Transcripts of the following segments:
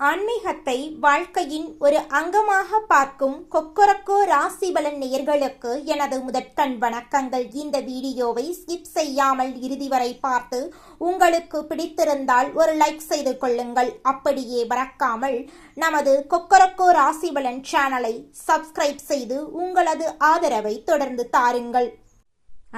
ஆன்மீகத்தை வாழ்க்கையின் ஒரு அங்கமாக பார்க்கும் கொக்கரக்கோ ராசிபலன் நேயர்களுக்கு எனது முதற்கண் வணக்கங்கள். இந்த வீடியோவை ஸ்கிப் செய்யாமல் இறுதி வரை பார்த்து உங்களுக்கு பிடித்திருந்தால் ஒரு லைக் செய்து கொள்ளுங்கள். அப்படியே மறக்காமல் நமது கொக்கரக்கோ ராசிபலன் சேனலை சப்ஸ்கிரைப் செய்து உங்களது ஆதரவை தொடர்ந்து தாருங்கள்.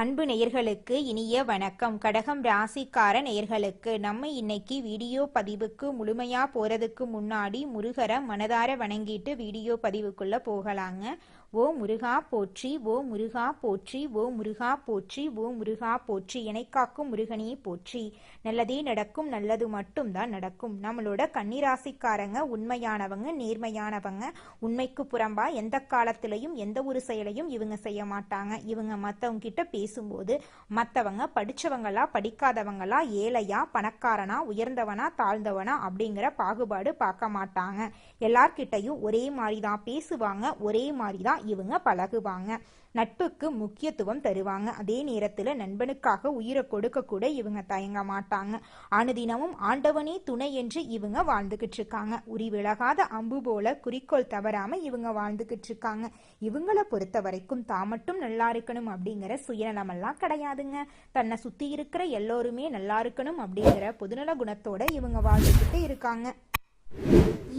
அன்பு நேயர்களுக்கு இனிய வணக்கம். கடகம் ராசிக்கார நேயர்களுக்கு நம்ம இன்னைக்கு வீடியோ பதிவுக்கு முழுமையா போறதுக்கு முன்னாடி முருகரை மனதார வணங்கிட்டு வீடியோ பதிவுக்குள்ள போகலாங்க. ஓ முருகா போற்றி, ஓ முருகா போற்றி, ஓ முருகா போற்றி, ஓ முருகா போற்றி, எனைக்காக்கும் முருகனையே போற்றி. நல்லதே நடக்கும், நல்லது மட்டும்தான் நடக்கும். நம்மளோட கன்னிராசிக்காரங்க உண்மையானவங்க, நேர்மையானவங்க. உண்மைக்கு புறம்பா எந்த காலத்திலையும் எந்த ஒரு செயலையும் இவங்க செய்ய மாட்டாங்க. இவங்க மற்றவங்க கிட்ட பேசும்போது மற்றவங்க படிச்சவங்களா படிக்காதவங்களா, ஏழையா பணக்காரனா, உயர்ந்தவனா தாழ்ந்தவனா அப்படிங்கிற பாகுபாடு பார்க்க மாட்டாங்க. எல்லார்கிட்டையும் ஒரே மாதிரி தான் பேசுவாங்க, ஒரே மாதிரி தான் இவங்க பழகுவாங்க. நட்புக்கு முக்கியத்துவம் தருவாங்க. அதே நேரத்தில் நண்பனுக்காக உயிரை கொடுக்க கூட இவங்க தயங்க மாட்டாங்க. அனுதினமும் ஆண்டவனே துணை என்று இவங்க வாழ்ந்துகிட்டு இருக்காங்க. உரி விலகாத அம்பு போல குறிக்கோள் தவறாம இவங்க வாழ்ந்துகிட்டு இருக்காங்க. இவங்களை பொறுத்த வரைக்கும் தான் மட்டும் நல்லா இருக்கணும் அப்படிங்கிற சுயநலமெல்லாம் கிடையாதுங்க. தன்னை சுத்தி இருக்கிற எல்லோருமே நல்லா இருக்கணும் அப்படிங்கிற பொதுநல குணத்தோட இவங்க வாழ்ந்துகிட்டு இருக்காங்க.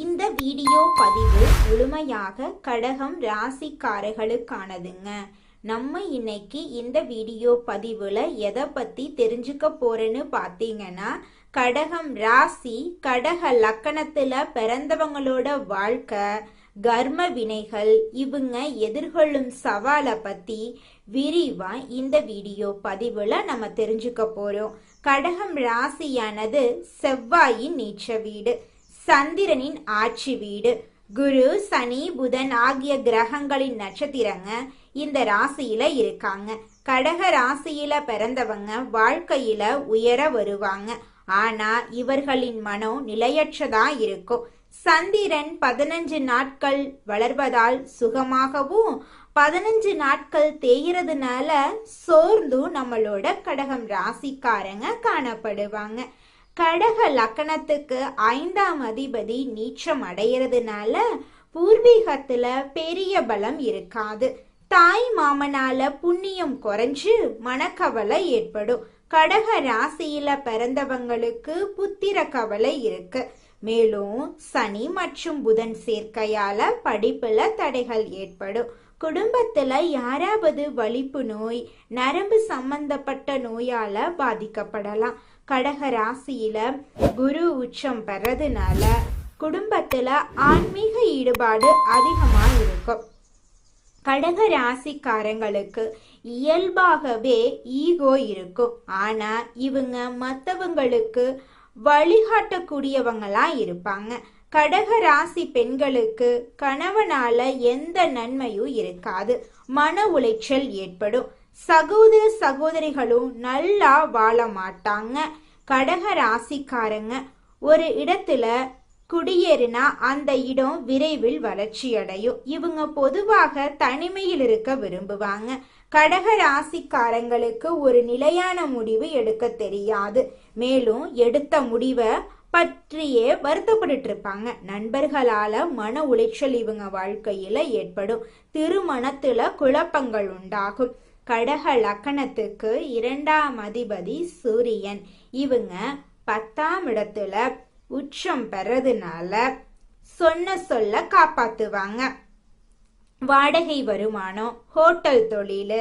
இந்த வீடியோ பதிவு முழுமையாக கடகம் ராசிக்காரர்களுக்கானதுங்க. நம்ம இன்னைக்கு இந்த வீடியோ பதிவுல எதை பத்தி தெரிஞ்சுக்க போறேன்னு பாத்தீங்கன்னா, கடகம் ராசி கடக லக்கணத்துல பிறந்தவங்களோட வாழ்க்கை, கர்ம வினைகள், இவங்க எதிர்கொள்ளும் சவாலை பத்தி விரிவா இந்த வீடியோ பதிவுல நம்ம தெரிஞ்சுக்க போறோம். கடகம் ராசியானது செவ்வாயின் நீச்ச வீடு, சந்திரனின் ஆட்சி வீடு, குரு சனி புதன் ஆகிய கிரகங்களின் நட்சத்திரங்க இந்த ராசியில இருக்காங்க. கடக ராசியில பிறந்தவங்க வாழ்க்கையில உயர வருவாங்க. ஆனா இவர்களின் மனம் நிலையற்றதா இருக்கும். சந்திரன் 15 நாட்கள் வளர்வதால் சுகமாகவும் 15 நாட்கள் தேயறதுனால சோர்ந்தும் நம்மளோட கடகம் ராசிக்காரங்க காணப்படுவாங்க. கடக லக்கணத்துக்கு 5ஆம் அதிபதி நீச்சம் அடைகிறதுனால பூர்வீகத்துல பெரிய பலம் இருக்காது. தாய் மாமனால புண்ணியம் குறைஞ்சு மனக்கவலை ஏற்படும். கடக ராசியில பிறந்தவங்களுக்கு புத்திர கவலை இருக்கு. மேலும் சனி மற்றும் புதன் சேர்க்கையால படிப்புல தடைகள் ஏற்படும். குடும்பத்துல யாராவது வலிப்பு நோய், நரம்பு சம்பந்தப்பட்ட நோயால பாதிக்கப்படலாம். கடக ராசியில குரு உச்சம் பெறதுனால குடும்பத்துல ஆன்மீக ஈடுபாடு அதிகமா இருக்கும். கடக ராசிக்காரங்களுக்கு இயல்பாகவே ஈகோ இருக்கும். ஆனா இவங்க மற்றவங்களுக்கு வழிகாட்டக்கூடியவங்களா இருப்பாங்க. கடக ராசி பெண்களுக்கு கணவனால எந்த நன்மையும் இருக்காது. மன உளைச்சல் ஏற்படும். சகோதர சகோதரிகளும் நல்லா வாழ மாட்டாங்க. கடக ராசிக்காரங்க ஒரு இடத்துல குடியேறினா அந்த இடம் விரைவில் வளர்ச்சி அடையும். இவங்க பொதுவாக தனிமையில் இருக்க விரும்புவாங்க. கடக ராசிக்காரங்களுக்கு ஒரு நிலையான முடிவு எடுக்க தெரியாது. மேலும் எடுத்த முடிவை பற்றியே வருத்தப்பட்டு இருப்பாங்க. நண்பர்களால மன உளைச்சல் இவங்க வாழ்க்கையில ஏற்படும். திருமணத்துல குழப்பங்கள் உண்டாகும். கடக லக்கணத்துக்கு 2ஆம் அதிபதி சூரியன். இவங்க 10ஆம் இடத்துல உச்சம் பெறதுனால சொன்ன சொல்ல காப்பாத்துவாங்க. வாடகை வருமானம், ஹோட்டல் தொழில்,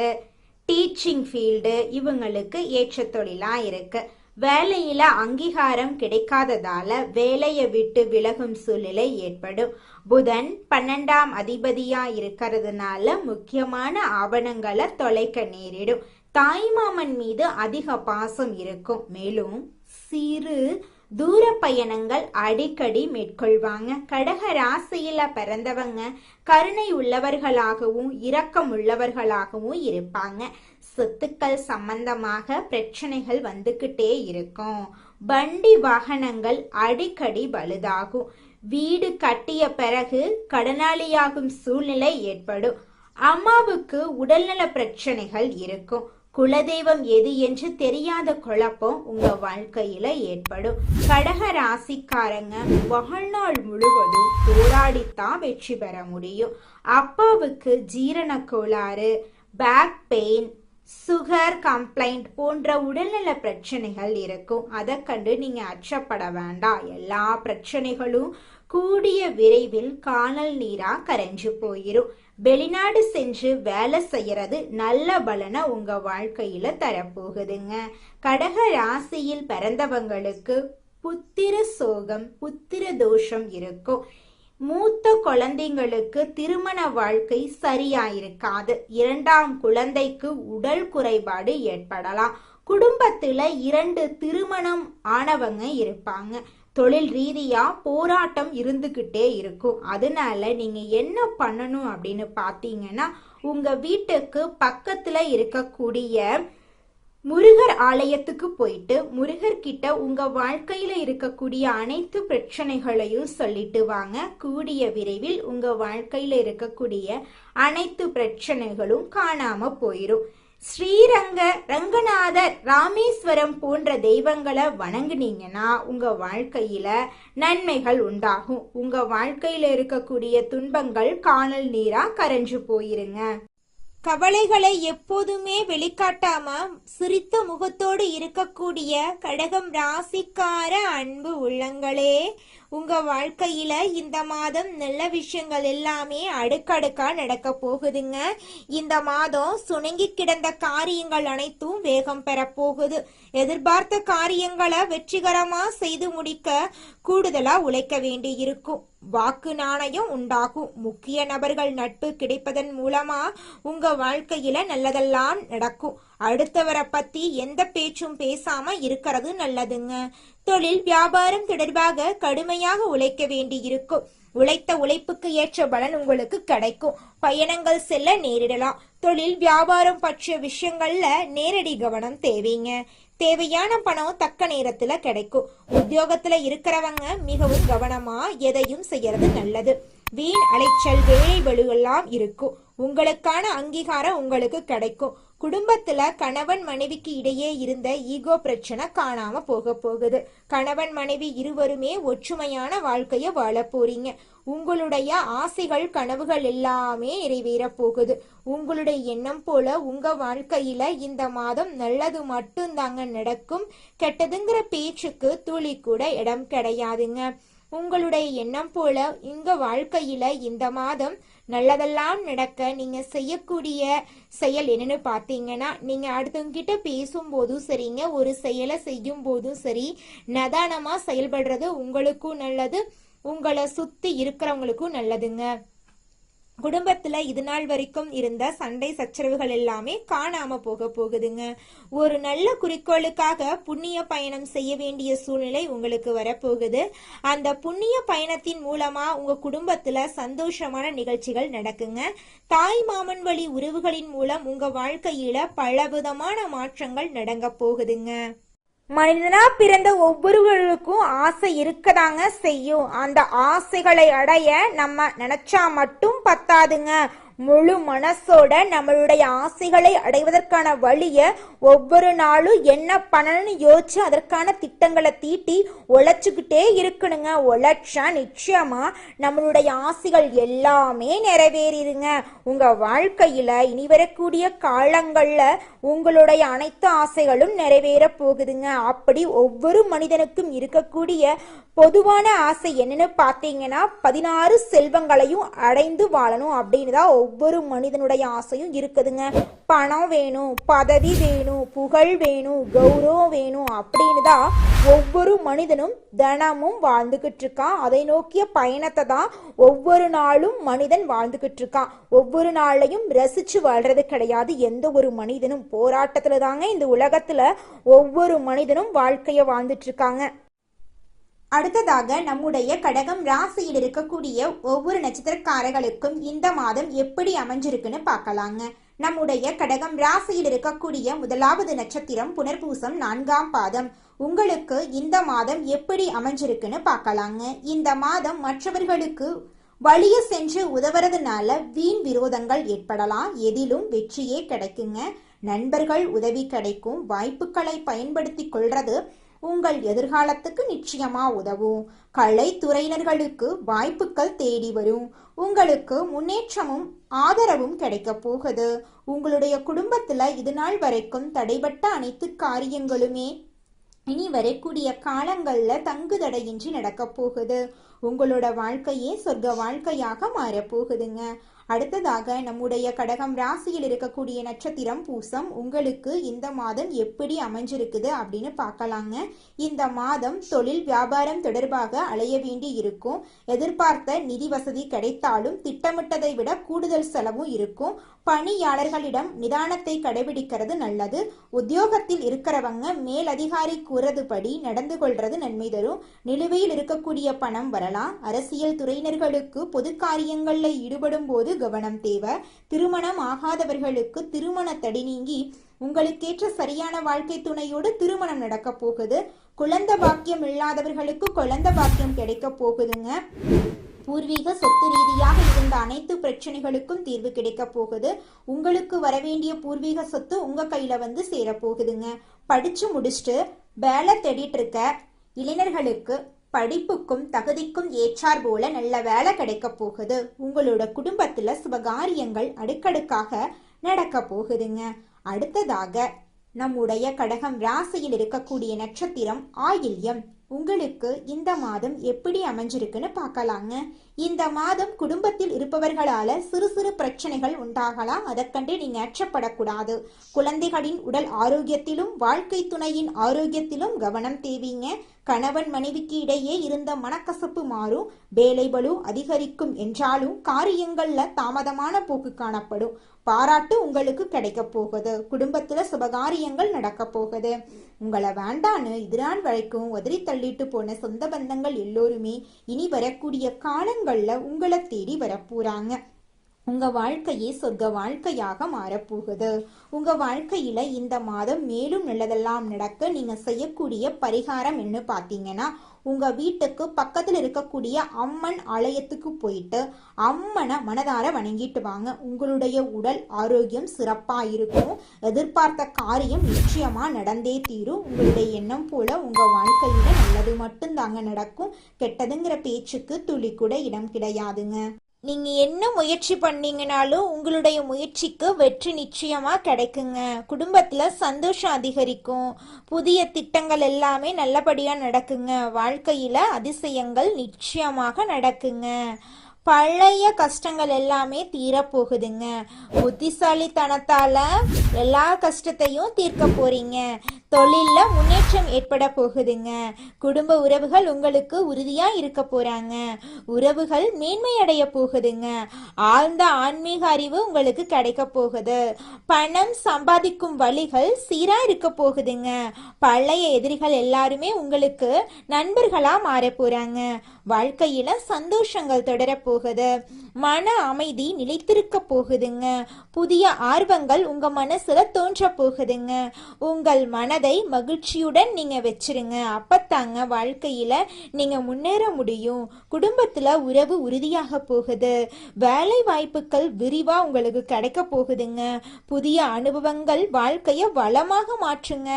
டீச்சிங் ஃபீல்டு இவங்களுக்கு ஏற்ற தொழிலா இருக்கு. வேலையில அங்கீகாரம் கிடைக்காததால வேலையை விட்டு விலகும் சூழ்நிலை ஏற்படும். புதன் 12ஆம் அதிபதியா இருக்கிறதுனால முக்கியமான ஆவணங்களை தொலைக்க நேரிடும். தாய்மாமன் மீது அதிக பாசம் இருக்கும். மேலும் சிறு தூர பயணங்கள் அடிக்கடி மேற்கொள்வாங்க. கடக ராசியில பிறந்தவங்க கருணை உள்ளவர்களாகவும் இரக்கம் உள்ளவர்களாகவும் இருப்பாங்க. சொத்துக்கள் சம்பந்தமாக பிரச்சனைகள் வந்துகிட்டே இருக்கும். வண்டி வாகனங்கள் அடிக்கடி பழுதாகும். வீடு கட்டிய பிறகு கடனாளியாகும் சூழ்நிலை ஏற்படும். அம்மாவுக்கு உடல்நல பிரச்சனைகள் இருக்கும். குலதெய்வம் எது என்று தெரியாத குழப்பம் உங்க வாழ்க்கையில ஏற்படும். கடக ராசிக்காரங்க வாழ்நாள் முழுவதும் போராடித்தான் வெற்றி பெற முடியும். அப்பாவுக்கு ஜீரண கோளாறு, பேக் பெயின், சுகர் கம்ப்ளைண்ட் போன்ற உடல்நல பிரச்சனைகள் இருக்கும். அதை கண்டு நீங்க அச்சப்பட வேண்டாம். எல்லா பிரச்சனைகளும் கூடிய விரைவில் காணல் நீரா கரைஞ்சு போயிரும். வெளிநாடு சென்று வேலை செய்யறது நல்ல பலனை உங்க வாழ்க்கையில தரப்போகுதுங்க. கடக ராசியில் பிறந்தவங்களுக்கு புத்திர சோகம், புத்திர தோஷம் இருக்கும். மூத்த குழந்தைங்களுக்கு திருமண வாழ்க்கை சரியாயிருக்காது. இரண்டாம் குழந்தைக்கு உடல் குறைபாடு ஏற்படலாம். குடும்பத்துல 2 திருமணம் ஆனவங்க இருப்பாங்க. தொழில் ரீதியா போராட்டம் இருந்துகிட்டே இருக்கும். அதனால நீங்க என்ன பண்ணணும் அப்படின்னு பாத்தீங்கன்னா, உங்க வீட்டுக்கு பக்கத்துல இருக்கக்கூடிய முருகர் ஆலயத்துக்கு போயிட்டு முருகர் கிட்ட உங்க வாழ்க்கையில இருக்கக்கூடிய அனைத்து பிரச்சனைகளையும் சொல்லிட்டு வாங்க. கூடிய விரைவில் உங்க வாழ்க்கையில இருக்கக்கூடிய அனைத்து பிரச்சனைகளும் காணாம போயிரும். ஸ்ரீரங்க, ரங்கநாதர், ராமேஸ்வரம் போன்ற தெய்வங்களை வணங்குனீங்கன்னா உங்க வாழ்க்கையில நன்மைகள் உண்டாகும். உங்க வாழ்க்கையில இருக்கக்கூடிய துன்பங்கள் காணல் நீரா கரைஞ்சு போயிருங்க. கவலைகளை எப்போதுமே வெளிக்காட்டாம சிரித்த முகத்தோடு இருக்கக்கூடிய கடகம் ராசிக்கார அன்பு உள்ளங்களே, உங்க வாழ்க்கையில இந்த மாதம் நல்ல விஷயங்கள் எல்லாமே அடுக்கடுக்கா நடக்க போகுதுங்க. இந்த மாதம் சுணங்கி கிடந்த காரியங்கள் அனைத்தும் வேகம் பெற போகுது. எதிர்பார்த்த காரியங்களை வெற்றிகரமா செய்து முடிக்க கூடுதலா உழைக்க வேண்டி இருக்கும். வாக்கு நாணயம் உண்டாகும். முக்கிய நபர்கள் நட்பு கிடைப்பதன் மூலமா உங்க வாழ்க்கையில நல்லதெல்லாம் நடக்கும். அடுத்தவரை பத்தி எந்த பேச்சும் பேசாம இருக்கிறது நல்லதுங்க. தொழில் வியாபாரம் தொடர்பாக கடுமையாக உழைக்க வேண்டி இருக்கும். உழைத்த உழைப்புக்கு ஏற்ற பலன் உங்களுக்கு கிடைக்கும். பயணங்கள் செல்ல நேரிடலாம். தொழில் வியாபாரம் பற்றிய விஷயங்கள்ல நேரடி கவனம் தேவைங்க. தேவையான பணம் தக்க நேரத்துல கிடைக்கும். உத்தியோகத்துல இருக்கிறவங்க மிகவும் கவனமா எதையும் செய்யறது நல்லது. வீண் அலைச்சல், வேலை பளுவெல்லாம் இருக்கும். உங்களுக்கான அங்கீகாரம் உங்களுக்கு கிடைக்கும். குடும்பத்துல கணவன் மனைவிக்கு இடையே இருந்த ஈகோ பிரச்சனை காணாம போகுது. கணவன் மனைவி இருவருமே ஒற்றுமையான வாழ்க்கைய வாழ போறீங்க. உங்களுடைய ஆசைகள், கனவுகள் எல்லாமே நிறைவேற போகுது. உங்களுடைய எண்ணம் போல உங்க வாழ்க்கையில இந்த மாதம் நல்லது மட்டும்தாங்க நடக்கும். கெட்டதுங்கிற பேச்சுக்கு துளி கூட இடம் கிடையாதுங்க. உங்களுடைய எண்ணம் போல உங்க வாழ்க்கையில இந்த மாதம் நல்லதெல்லாம் நடக்க நீங்க செய்யக்கூடிய செயல் என்னன்னு பாத்தீங்கன்னா, நீங்க அடுத்தவங்க கிட்ட பேசும்போதும் சரிங்க, ஒரு செயலை செய்யும் போதும் சரி, நிதானமா செயல்படுறது உங்களுக்கும் நல்லது, உங்களை சுத்தி இருக்கிறவங்களுக்கும் நல்லதுங்க. குடும்பத்துல இது நாள் வரைக்கும் இருந்த சண்டை சச்சரவுகள் எல்லாமே காணாம போகுதுங்க. ஒரு நல்ல குறிக்கோளுக்காக புண்ணிய பயணம் செய்ய வேண்டிய சூழ்நிலை உங்களுக்கு வரப்போகுது. அந்த புண்ணிய பயணத்தின் மூலமா உங்க குடும்பத்துல சந்தோஷமான நிகழ்ச்சிகள் நடக்குங்க. தாய் மாமன் வழி உறவுகளின் மூலம் உங்க வாழ்க்கையில பலவிதமான மாற்றங்கள் நடங்க போகுதுங்க. மனிதனா பிறந்த ஒவ்வொருவருக்கும் ஆசை இருக்கதாங்க செய்யும். அந்த ஆசைகளை அடைய நம்ம நினைச்சா மட்டும் பத்தாதுங்க. முழு மனசோட நம்மளுடைய ஆசைகளை அடைவதற்கான வழிய ஒவ்வொரு நாளும் என்ன பண்ணணும்னு யோசிச்சு அதற்கான திட்டங்களை தீட்டி உழைச்சுக்கிட்டே இருக்கணுங்க. உழைச்சா நிச்சயமா நம்மளுடைய ஆசைகள் எல்லாமே நிறைவேறிடுங்க. உங்க வாழ்க்கையில இனி வரக்கூடிய காலங்கள்ல உங்களுடைய அனைத்து ஆசைகளும் நிறைவேற போகுதுங்க. அப்படி ஒவ்வொரு மனிதனுக்கும் இருக்கக்கூடிய பொதுவான ஆசை என்னன்னு பாத்தீங்கன்னா, 16 செல்வங்களையும் அடைந்து வாழணும் அப்படின்னு தான் ஒவ்வொரு மனிதனுடைய ஆசையும் இருக்குதுங்க. பணம் வேணும், பதவி வேணும், புகழ் வேணும், கௌரவம் வேணும் அப்படின்னு தான் ஒவ்வொரு மனிதனும் தினமும் வாழ்ந்துகிட்டு இருக்கான். அதை நோக்கிய பயணத்தை தான் ஒவ்வொரு நாளும் மனிதன் வாழ்ந்துகிட்டு இருக்கான். ஒவ்வொரு நாளையும் ரசிச்சு வாழ்றது கிடையாது. எந்த ஒரு மனிதனும் போராட்டத்துல தாங்க இந்த உலகத்துல ஒவ்வொரு மனிதனும் வாழ்க்கைய வாழ்ந்துட்டு இருக்காங்க. அடுத்ததாக நம்முடைய கடகம் ராசியில் இருக்கக்கூடிய ஒவ்வொரு நட்சத்திரக்காரர்களுக்கும் இந்த மாதம் எப்படி அமைஞ்சிருக்குன்னு பார்க்கலாங்க. நம்முடைய கடகம் ராசியில் இருக்கக்கூடிய முதலாவது நட்சத்திரம் புனர்பூசம் 4ஆம் பாதம். உங்களுக்கு இந்த மாதம் எப்படி அமைஞ்சிருக்குன்னு பார்க்கலாங்க. இந்த மாதம் மற்றவர்களுக்கு வழிய சென்று உதவுறதுனால வீண் விரோதங்கள் ஏற்படலாம். எதிலும் வெற்றியே கிடைக்குங்க. நண்பர்கள் உதவி கிடைக்கும். வாய்ப்புகளை பயன்படுத்தி கொள்றது உங்கள் எதிர்காலத்துக்கு நிச்சயமா உதவும். கலைத்துறையினர்களுக்கு வாய்ப்புகள் தேடி வரும். உங்களுக்கு முன்னேற்றமும் ஆதரவும் கிடைக்க போகுது. உங்களுடைய குடும்பத்துல இது நாள் வரைக்கும் தடைபட்ட அனைத்து காரியங்களுமே இனி வரக்கூடிய காலங்கள்ல தங்குதடையின்றி நடக்க போகுது. உங்களோட வாழ்க்கையே சொர்க்க வாழ்க்கையாக மாறப்போகுதுங்க. அடுத்ததாக நம்முடைய கடகம் ராசியில் இருக்கக்கூடிய நட்சத்திரம் பூசம். உங்களுக்கு இந்த மாதம் எப்படி அமைஞ்சிருக்குது அப்படின்னு பார்க்கலாங்க. இந்த மாதம் தொழில் வியாபாரம் தொடர்பாக அலைய வேண்டி இருக்கும். எதிர்பார்த்த நிதி வசதி கிடைத்தாலும் திட்டமிட்டதை விட கூடுதல் செலவும் இருக்கும். பணியாளர்களிடம் நிதானத்தை கடைபிடிக்கிறது நல்லது. உத்தியோகத்தில் இருக்கிறவங்க மேலதிகாரி கூறதுபடி நடந்து கொள்றது நன்மை தரும். நிலுவையில் இருக்கக்கூடிய பணம் வரலாம். அரசியல் துறையினர்களுக்கு பொது காரியங்கள்ல ஈடுபடும் போது கவனம் தேவை. திருமணம் ஆகாதவர்களுக்கு திருமண தடை நீங்கி உங்களுக்கேற்ற சரியான வாழ்க்கை துணையோடு திருமணம் நடக்க போகுது. குழந்தை பாக்கியம் இல்லாதவர்களுக்கு குழந்தை பாக்கியம் கிடைக்க போகுதுங்க. பூர்வீக சொத்து ரீதியாக இருந்த அனைத்து பிரச்சனைகளுக்கும் தீர்வு கிடைக்க போகுது. உங்களுக்கு வரவேண்டிய பூர்வீக சொத்து உங்க கையில வந்து சேரப்போகுதுங்க. படிச்சு முடிச்சுட்டு வேலை தேடிட்டு இருக்க இளைஞர்களுக்கு படிப்புக்கும் தகுதிக்கும் ஏற்றார் போல நல்ல வேலை கிடைக்க போகுது. உங்களோட குடும்பத்துல சுபகாரியங்கள் அடுக்கடுக்காக நடக்க போகுதுங்க. அடுத்ததாக நம்முடைய கடகம் ராசியில் இருக்கக்கூடிய நட்சத்திரம் ஆயில்யம். உங்களுக்கு இந்த மாதம் எப்படி அமைஞ்சிருக்குன்னு பார்க்கலாங்க. இந்த மாதம் குடும்பத்தில் இருப்பவர்களால சிறு சிறு பிரச்சனைகள் உண்டாகலாம். அதற்கண்டு நீங்க அச்சப்படக்கூடாது. குழந்தைகளின் உடல் ஆரோக்கியத்திலும் வாழ்க்கை துணையின் ஆரோக்கியத்திலும் கவனம் தேவைங்க. கணவன் மனைவிக்கு இடையே இருந்த மனக்கசப்பு மாறும். வேலை பளு அதிகரிக்கும் என்றாலும் காரியங்கள்ல தாமதமான போக்கு காணப்படும். பாராட்டு உங்களுக்கு கிடைக்க போகுது. குடும்பத்துல சுபகாரியங்கள் நடக்க போகுது. உங்களை வேண்டான்னு இதனால் வரைக்கும் உதறி தள்ளிட்டு போன சொந்த பந்தங்கள் எல்லோருமே இனி வரக்கூடிய காலங்கள்ல உங்களை தேடி வரப்போறாங்க. உங்க வாழ்க்கையே சொர்க்க வாழ்க்கையாக மாறப்போகுது. உங்க வாழ்க்கையில இந்த மாதம் மேலும் நல்லதெல்லாம் நடக்க நீங்க செய்யக்கூடிய பரிகாரம் என்ன பார்த்தீங்கன்னா, உங்க வீட்டுக்கு பக்கத்துல இருக்கக்கூடிய அம்மன் ஆலயத்துக்கு போயிட்டு அம்மனை மனதார வணங்கிட்டு வாங்க. உங்களுடைய உடல் ஆரோக்கியம் சிறப்பா இருக்கும். எதிர்பார்த்த காரியம் நிச்சயமா நடந்தே தீரும். உங்களுடைய எண்ணம் போல உங்க வாழ்க்கையில நல்லது மட்டும்தாங்க நடக்கும். கெட்டதுங்கிற பேச்சுக்கு துளி கூட இடம் கிடையாதுங்க. நீங்க என்ன முயற்சி பண்ணீங்கனாலும் உங்களுடைய முயற்சிக்கு வெற்றி நிச்சயமா கிடைக்குங்க. குடும்பத்துல சந்தோஷம் அதிகரிக்கும். புதிய திட்டங்கள் எல்லாமே நல்லபடியா நடக்குங்க. வாழ்க்கையில அதிசயங்கள் நிச்சயமாக நடக்குங்க. பழைய கஷ்டங்கள் எல்லாமே தீரப்போகுதுங்க. புத்திசாலித்தனத்தால எல்லா கஷ்டத்தையும் தீர்க்க போறீங்க. தொழில்ல முன்னேற்றம் ஏற்பட போகுதுங்க. குடும்ப உறவுகள் உங்களுக்கு உறுதியா இருக்க போறாங்க. உறவுகள் மேன்மையடைய போகுதுங்க. ஆழ்ந்த ஆன்மீக அறிவு உங்களுக்கு கிடைக்க போகுது. பணம் சம்பாதிக்கும் வழிகள் சீரா இருக்க போகுதுங்க. பழைய எதிரிகள் எல்லாருமே உங்களுக்கு நண்பர்களா மாற போறாங்க. வாழ்க்கையில சந்தோஷங்கள் தொடர போகுது. மன அமைதி நிலைத்திருக்க போகுதுங்க. புதிய ஆர்வங்கள் உங்க மனசுல தோன்ற போகுதுங்க. உங்கள் மனதை மகிழ்ச்சியுடன் நீங்க வச்சிருங்க. அப்பத்தாங்க வாழ்க்கையில நீங்க முன்னேற முடியும். குடும்பத்துல உறவு உறுதியாக போகுது. வேலை வாய்ப்புகள் விரிவா உங்களுக்கு கிடைக்க போகுதுங்க. புதிய அனுபவங்கள் வாழ்க்கைய வளமாக மாற்றுங்க.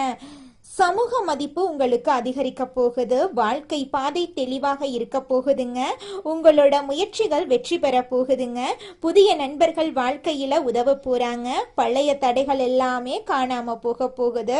சமூக மதிப்பு உங்களுக்கு அதிகரிக்க போகுது. வாழ்க்கை பாதை தெளிவாக இருக்க போகுதுங்க. உங்களோட முயற்சிகள் வெற்றி பெற போகுதுங்க. புதிய நண்பர்கள் வாழ்க்கையில உதவ போறாங்க. பழைய தடைகள் எல்லாமே காணாம போக போகுது.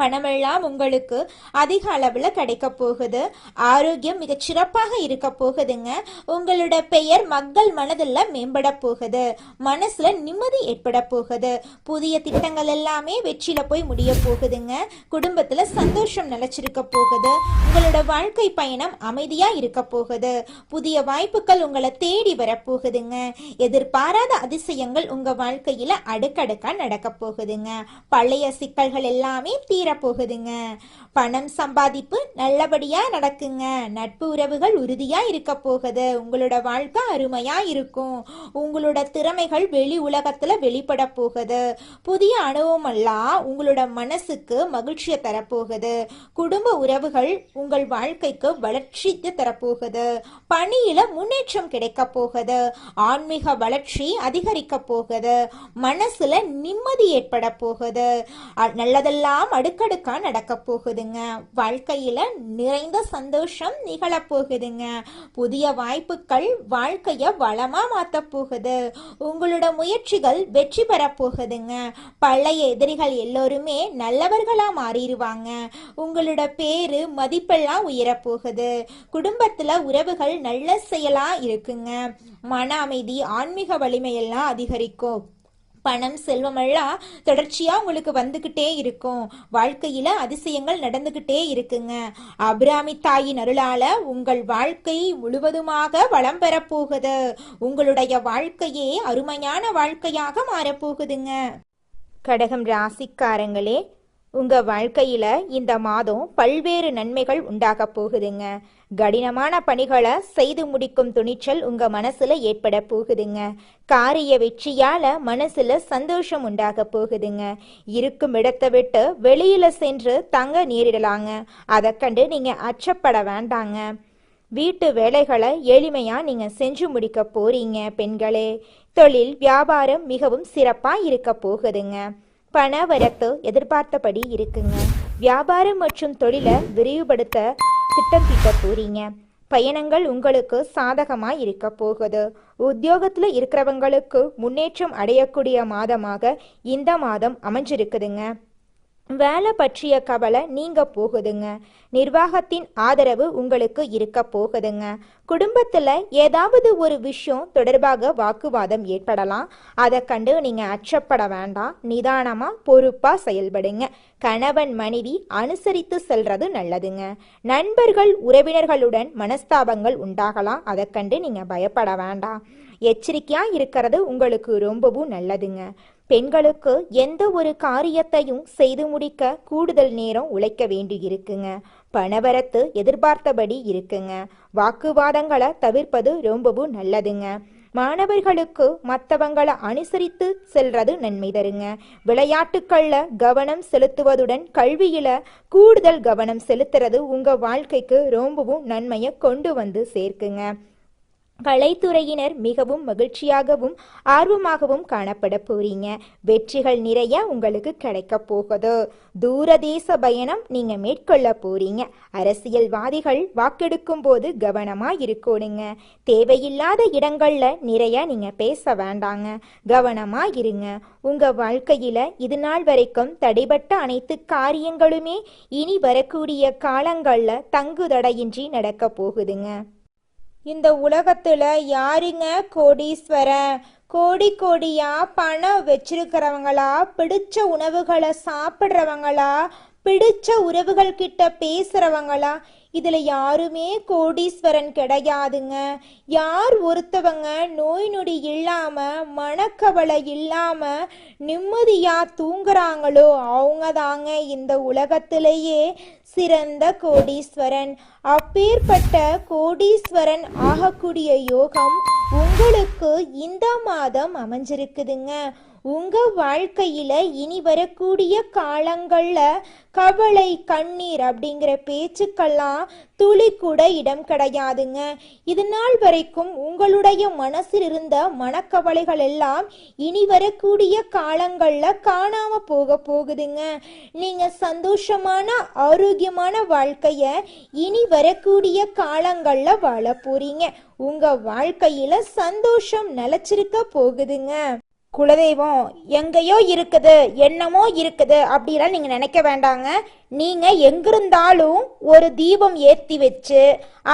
பணமெல்லாம் உங்களுக்கு அதிக அளவில் கிடைக்க போகுது. ஆரோக்கியம் மிகச் சிறப்பாக இருக்க போகுதுங்க. உங்களோட பெயர் மக்கள் மனதில் மேம்பட போகுது. மனசுல நிம்மதி ஏற்பட போகுது. புதிய திட்டங்கள் எல்லாமே வெற்றியில போய் முடிய போகுதுங்க. குடும்பத்துல சந்தோஷம் நிலைச்சிருக்க போகுது. உங்களோட வாழ்க்கை பயணம் அமைதியா இருக்க போகுது. புதிய வாய்ப்புகள் உங்களை தேடி வரப்போகுதுங்க. எதிர்பாராத அதிசயங்கள் உங்க வாழ்க்கையில அடுக்கடுக்கா நடக்க போகுதுங்க. பழைய சிக்கல்கள் எல்லாமே முன்னேற போகுதுங்க. பணம் சம்பாதிப்பு நல்லபடியா நடக்குங்க. நட்பு உறவுகள் உறுதியா இருக்க போகுது. உங்களோட வாழ்க்கை அருமையா இருக்கும். உங்களோட திறமைகள் வெளி உலகத்துல வெளிப்பட போகுது. புதிய அனுபவம் எல்லாம் உங்களோட மனசுக்கு மகிழ்ச்சியை தரப்போகுது. குடும்ப உறவுகள் உங்கள் வாழ்க்கைக்கு வளர்ச்சி தரப்போகுது. பணியில முன்னேற்றம் கிடைக்க போகுது. ஆன்மீக வளர்ச்சி அதிகரிக்க போகுது. மனசுல நிம்மதி ஏற்பட போகுது. நல்லதெல்லாம் அடுக்கடுக்கா நடக்க போகுதுங்க. வாழ்க்கையில நிறைந்த சந்தோஷம் நிகழ போகுதுங்க. புதிய வாய்ப்புகள் வாழ்க்கைய வளமா மாத்த போகுது. உங்களோட முயற்சிகள் வெற்றி பெற போகுதுங்க. பழைய எதிரிகள் எல்லோருமே நல்லவர்களா மாறிடுவாங்க. உங்களோட பேரு மதிப்பெல்லாம் உயர போகுது. குடும்பத்துல உறவுகள் நல்ல செயலா இருக்குங்க. மன அமைதி ஆன்மீக வலிமையெல்லாம் அதிகரிக்கும். பணம் செல்வமெல்லாம் தொடர்ச்சியா உங்களுக்கு வந்துகிட்டே இருக்கும். வாழ்க்கையில அதிசயங்கள் நடந்துகிட்டே இருக்குங்க. அபிராமி தாயின் அருளால உங்கள் வாழ்க்கை முழுவதுமாக வளம் பெற போகுது. உங்களுடைய வாழ்க்கையே அருமையான வாழ்க்கையாக மாறப்போகுதுங்க. கடகம் ராசிக்காரங்களே, உங்க வாழ்க்கையில இந்த மாதம் பல்வேறு நன்மைகள் உண்டாக போகுதுங்க. கடினமான பணிகளை செய்து முடிக்கும் துணிச்சல் உங்க மனசுல ஏற்பட போகுதுங்க. காரிய வெற்றியால மனசுல சந்தோஷம் உண்டாக போகுதுங்க. இருக்கும் இடத்தை விட்டு வெளியில சென்று தங்க நேரிடலாங்க. அதை கண்டு நீங்க அச்சப்பட வேண்டாங்க. வீட்டு வேலைகளை எளிமையா நீங்க செஞ்சு முடிக்க போறீங்க. பெண்களே, தொழில் வியாபாரம் மிகவும் சிறப்பா இருக்க போகுதுங்க. பண வரத்து எதிர்பார்த்தபடி இருக்குங்க. வியாபாரம் மற்றும் தொழிலை விரிவுபடுத்த திட்டம் தீட்ட போறீங்க. பயணங்கள் உங்களுக்கு சாதகமா இருக்க போகுது. உத்தியோகத்துல இருக்கிறவங்களுக்கு முன்னேற்றம் அடையக்கூடிய மாதமாக இந்த மாதம் அமைஞ்சிருக்குதுங்க. வேலை பற்றிய கவலை நீங்க போகுதுங்க. நிர்வாகத்தின் ஆதரவு உங்களுக்கு இருக்க போகுதுங்க. குடும்பத்துல ஏதாவது ஒரு விஷயம் தொடர்பாக வாக்குவாதம் ஏற்படலாம். அதை கண்டு நீங்க அச்சப்பட வேண்டாம். நிதானமா பொறுப்பா செயல்படுங்க. கணவன் மனைவி அனுசரித்து செல்றது நல்லதுங்க. நண்பர்கள் உறவினர்களுடன் மனஸ்தாபங்கள் உண்டாகலாம். அதை கண்டு நீங்க பயப்பட வேண்டாம். எச்சரிக்கையா இருக்கிறது உங்களுக்கு ரொம்பவும் நல்லதுங்க. பெண்களுக்கு எந்த ஒரு காரியத்தையும் செய்து முடிக்க கூடுதல் நேரம் உழைக்க வேண்டி இருக்குங்க. பணவரத்து எதிர்பார்த்தபடி இருக்குங்க. வாக்குவாதங்களை தவிர்ப்பது ரொம்பவும் நல்லதுங்க. மாணவர்களுக்கு மற்றவங்களை அனுசரித்து செல்றது நன்மை தருங்க. விளையாட்டுக்கள்ல கவனம் செலுத்துவதுடன் கல்வியில கூடுதல் கவனம் செலுத்துறது உங்க வாழ்க்கைக்கு ரொம்பவும் நன்மையை கொண்டு வந்து சேர்க்குங்க. கலைத்துறையினர் மிகவும் மகிழ்ச்சியாகவும் ஆர்வமாகவும் காணப்பட போறீங்க. வெற்றிகள் நிறைய உங்களுக்கு கிடைக்க போகுது. தூரதேச பயணம் நீங்க மேற்கொள்ள போறீங்க. அரசியல்வாதிகள் வாக்கெடுக்கும் போது கவனமா இருக்கணுங்க. தேவையில்லாத இடங்கள்ல நிறைய நீங்க பேச வேண்டாங்க. கவனமா இருங்க. உங்க வாழ்க்கையில இது நாள் வரைக்கும் தடைபட்ட அனைத்து காரியங்களுமே இனி வரக்கூடிய காலங்கள்ல தங்குதடையின்றி நடக்க போகுதுங்க. இந்த உலகத்துல யாருங்க கோடீஸ்வரன்? கோடி கோடியா பணம் வச்சிருக்கிறவங்களா, பிடிச்ச உணவுகளை சாப்பிட்றவங்களா, பிடிச்ச உறவுகள் கிட்ட பேசுறவங்களா? இதுல யாருமே கோடீஸ்வரன் கிடையாதுங்க. யார் ஒருத்தவங்க நோய் நொடி இல்லாம மனக்கவலை இல்லாம நிம்மதியா தூங்குறாங்களோ அவங்க தாங்க இந்த உலகத்திலேயே சிறந்த கோடீஸ்வரன். அப்பேற்பட்ட கோடீஸ்வரன் ஆகக்கூடிய யோகம் உங்களுக்கு இந்த மாதம் அமைஞ்சிருக்குதுங்க. உங்க வாழ்க்கையில இனி வரக்கூடிய காலங்கள்ல கவலை கண்ணீர் அப்படிங்கிற பேச்சுக்கெல்லாம் துளி கூட இடம் கிடையாதுங்க. இது நாள் வரைக்கும் உங்களுடைய மனசில் இருந்த மனக்கவலைகள் எல்லாம் இனி வரக்கூடிய காலங்கள்ல காணாம போகுதுங்க. நீங்க சந்தோஷமான ஆரோக்கியமான வாழ்க்கைய இனி வரக்கூடிய காலங்கள்ல வாழ போறீங்க. உங்க வாழ்க்கையில சந்தோஷம் நிலைச்சிருக்க போகுதுங்க. குலதெய்வம் எங்கேயோ இருக்குது, என்னமோ இருக்குது அப்படிலாம் நீங்க நினைக்க வேண்டாங்க. நீங்க எங்கிருந்தாலும் ஒரு தீபம் ஏற்றி வச்சு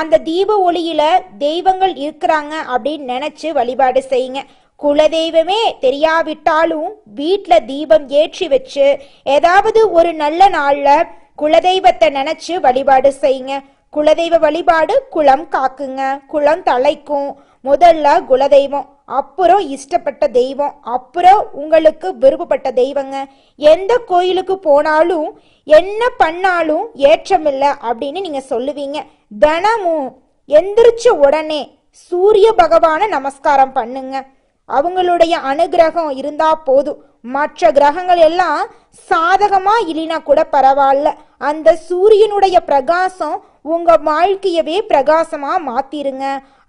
அந்த தீப ஒளியில தெய்வங்கள் இருக்கிறாங்க அப்படின்னு நினைச்சு வழிபாடு செய்யுங்க. குலதெய்வமே தெரியாவிட்டாலும் வீட்டில் தீபம் ஏற்றி வச்சு ஏதாவது ஒரு நல்ல நாள்ல குலதெய்வத்தை நினைச்சு வழிபாடு செய்யுங்க. குலதெய்வ வழிபாடு குலம் காக்குங்க, குலம் தலைக்கும். முதல்ல குலதெய்வம், அப்புறம் இஷ்டப்பட்ட தெய்வம், அப்புறம் உங்களுக்கு விருப்பப்பட்ட தெய்வங்க. எந்த கோயிலுக்கு போனாலும் என்ன பண்ணாலும் ஏற்றமில்லை அப்படின்னு நீங்க சொல்லுவீங்க. தினமும் எந்திரிச்ச உடனே சூரிய பகவானை நமஸ்காரம் பண்ணுங்க. அவங்களுடைய அனுகிரகம் இருந்தா போதும். மற்ற கிரகங்கள் எல்லாம் சாதகமா இல்லைனா கூட பரவாயில்ல, அந்த சூரியனுடைய பிரகாசம் உங்க வாழ்க்கையவே பிரகாசமா மாத்திருங்க.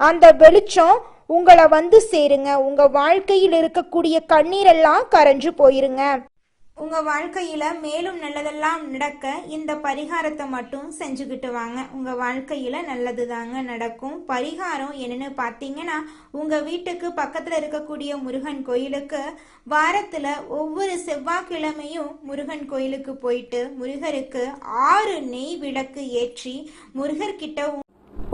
அந்த வெளிச்சம் உங்களை வந்து சேருங்க. உங்க வாழ்க்கையில் இருக்கக்கூடிய கண்ணீரெல்லாம் கரைஞ்சு போயிருங்க. உங்க வாழ்க்கையில மேலும் நல்லதெல்லாம் நடக்க இந்த பரிகாரத்தை மட்டும் செஞ்சுக்கிட்டு வாங்க. உங்க வாழ்க்கையில நல்லது தாங்க நடக்கும். பரிகாரம் என்னன்னு பார்த்தீங்கன்னா, உங்க வீட்டுக்கு பக்கத்துல இருக்கக்கூடிய முருகன் கோயிலுக்கு வாரத்துல ஒவ்வொரு செவ்வாய்க்கிழமையும் முருகன் கோயிலுக்கு போயிட்டு முருகருக்கு 6 நெய் விளக்கு ஏற்றி முருகர்கிட்ட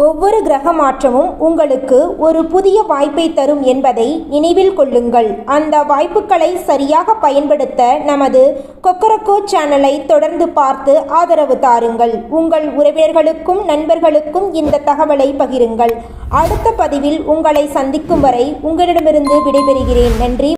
ஒவ்வொரு கிரக மாற்றமும் உங்களுக்கு ஒரு புதிய வாய்ப்பை தரும் என்பதை நினைவில் கொள்ளுங்கள். அந்த வாய்ப்புகளை சரியாக பயன்படுத்த நமது கொக்கரக்கோ சேனலை தொடர்ந்து பார்த்து ஆதரவு தாருங்கள். உங்கள் உறவினர்களுக்கும் நண்பர்களுக்கும் இந்த தகவலை பகிருங்கள். அடுத்த பதிவில் உங்களை சந்திக்கும் வரை உங்களிடமிருந்து விடைபெறுகிறேன். நன்றி.